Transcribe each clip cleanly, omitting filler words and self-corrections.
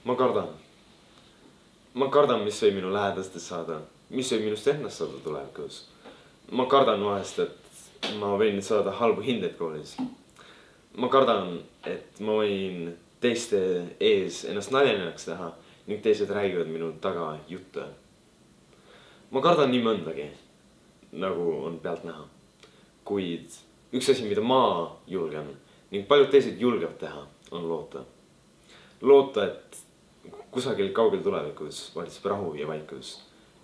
Ma kardan. Ma kardan, mis võib minu lähedastest saada. Mis võib minust ennast saada tulevikus. Ma kardan vahest, et ma võin saada halbu hindeid koolis. Ma kardan, et ma võin teiste ees ennast naljanaks teha ning teised räägivad minu taga jutte. Ma kardan nii mõndagi, nagu on pealt näha. Kuid üks asi, mida ma julgen ning paljud teised julgevad teha, on loota. Loota, et kusagil kaugel tulevikus valitseb rahu ja vaikus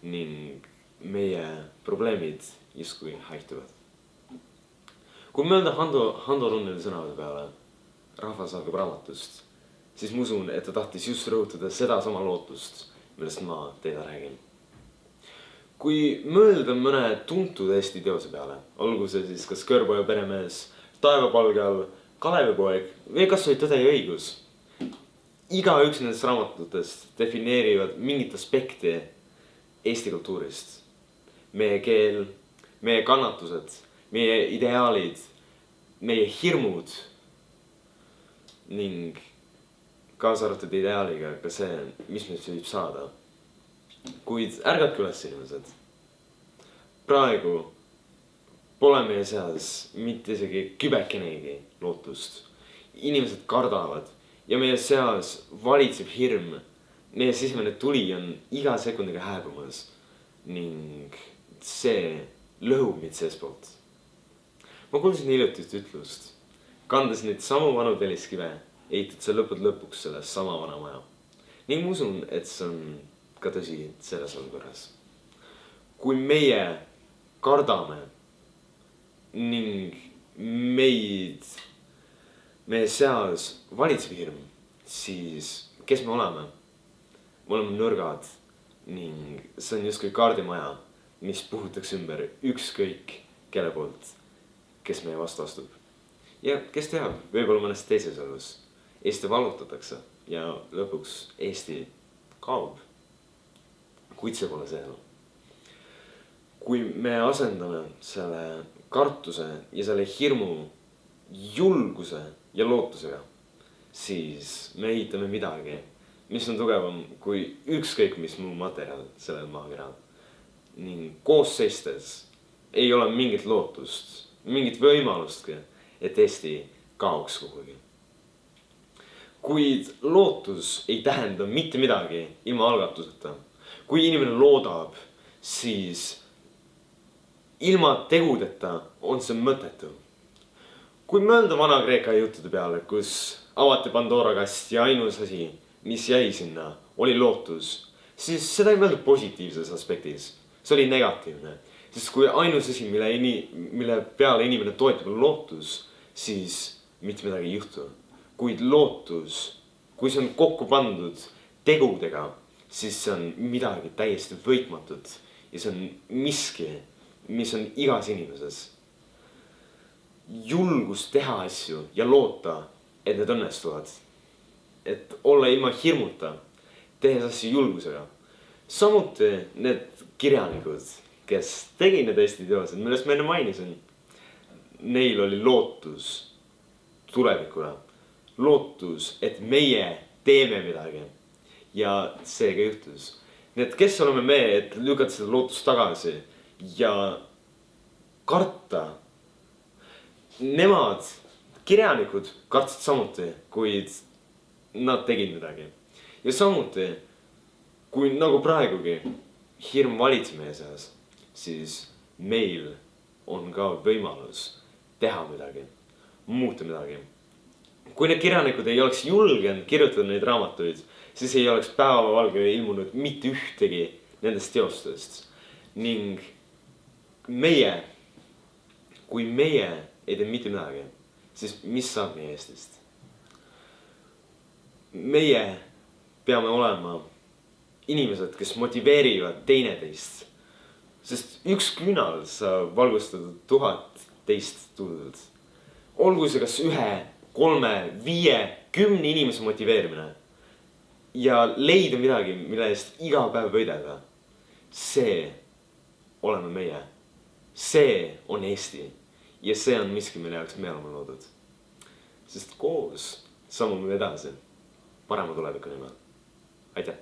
ning meie probleemid justkui haihtuvad. Kui mõelda Hando Runneli sõnade peale, rahvas algab raamatust, siis ma usun, et ta tahtis just rõhutada seda sama lootust, millest ma teile räägin. Kui mõelda mõne tuntud Eesti teose peale, olgu see siis kas Kõrboja peremees, Taevapalge all, Kalevipoeg või kas või Tõde ja õigus. Iga üks nendest raamatutest defineerivad mingit aspekti Eesti kultuurist. Meie keel, meie kannatused, meie ideaalid, meie hirmud ning kaasa arvatud ideaaliga ka see, mis meist võib saada. Kuid ärgake üles inimesed. Praegu pole meie seas mitte isegi kübekenegi lootust. Inimesed kardavad ja meie seas valitseb hirm. Meie sisemine tuli on iga sekundiga hääbumas ning see lõhub meid seespoolt. Ma kuulsin hiljuti ütlust. Kandes neid samu vanu telliskive, ehitad sa lõpuks selle sama vana maja. Ning ma usun, et see on ka tõsi selles olukorras. Kui meie kardame ning meie seas valitseb hirm, siis kes me oleme? Me oleme nõrgad ning see on justkui kaardimaja, mis puhutakse ümber ükskõik kelle poolt, kes meie vastu astub. Ja kes teab, võib-olla mõnes teises elus Eesti valutatakse ja lõpuks Eesti kaob. Kuid see pole see elu. Kui me asendame selle kartuse ja selle hirmu julguse ja lootusega, siis me ehitame midagi, mis on tugevam kui ükskõik mis muu materjal sellel maakeral. Ning koos seistes ei ole mingit lootust, mingit võimalustki, et Eesti kaoks kuhugi. Kuid lootus ei tähenda mitte midagi ilma algatuseta. Kui inimene loodab, siis ilma tegudeta on see mõttetu. Kui mõelda Vana-Kreeka juttude peale, kus avati Pandora kast ja ainus asi, mis jäi sinna, oli lootus, siis seda ei mõelda positiivses aspektis. See oli negatiivne. Sest kui ainus asi, mille peale inimene toetab on lootus, siis mitte midagi ei juhtu. Kuid lootus, kui see on kokku pandud tegudega, siis see on midagi täiesti võitmatut ja see on miski, mis on igas inimeses. Julgus teha asju ja loota, et need õnnestuvad. Et olla ilma hirmuta, tehes asju julgusega. Samuti need kirjanikud, kes tegi need Eesti teosed, millest ma enne mainisin, neil oli lootus tulevikule. Lootus, et meie teeme midagi. Ja see ka juhtus. Need, kes oleme me, et lükata seda lootust tagasi ja karta. Nemad, kirjanikud, kartsid samuti, kuid nad tegid midagi. Ja samuti, kui nagu praegugi hirm valitseb meie seas, siis meil on ka võimalus teha midagi, muuta midagi. Kui need kirjanikud ei oleks julgenud kirjutada neid raamatuid, siis ei oleks päevavalgele ilmunud mitte ühtegi nendest teostest. Ning kui meie ei tee mitte midagi, siis mis saab meie Eestist? Meie peame olema inimesed, kes motiveerivad teineteist. Sest üks küünal saab valgustada 1000 teist tuld. Olgu see kas 1, 3, 5, 10 inimese motiveerimine ja leida midagi, mille eest iga päev võidelda. See oleme meie. See on Eesti ja see on miski, mille jaoks me oleme loodud. Sest koos sammume edasi parema tuleviku nimel. aitäh.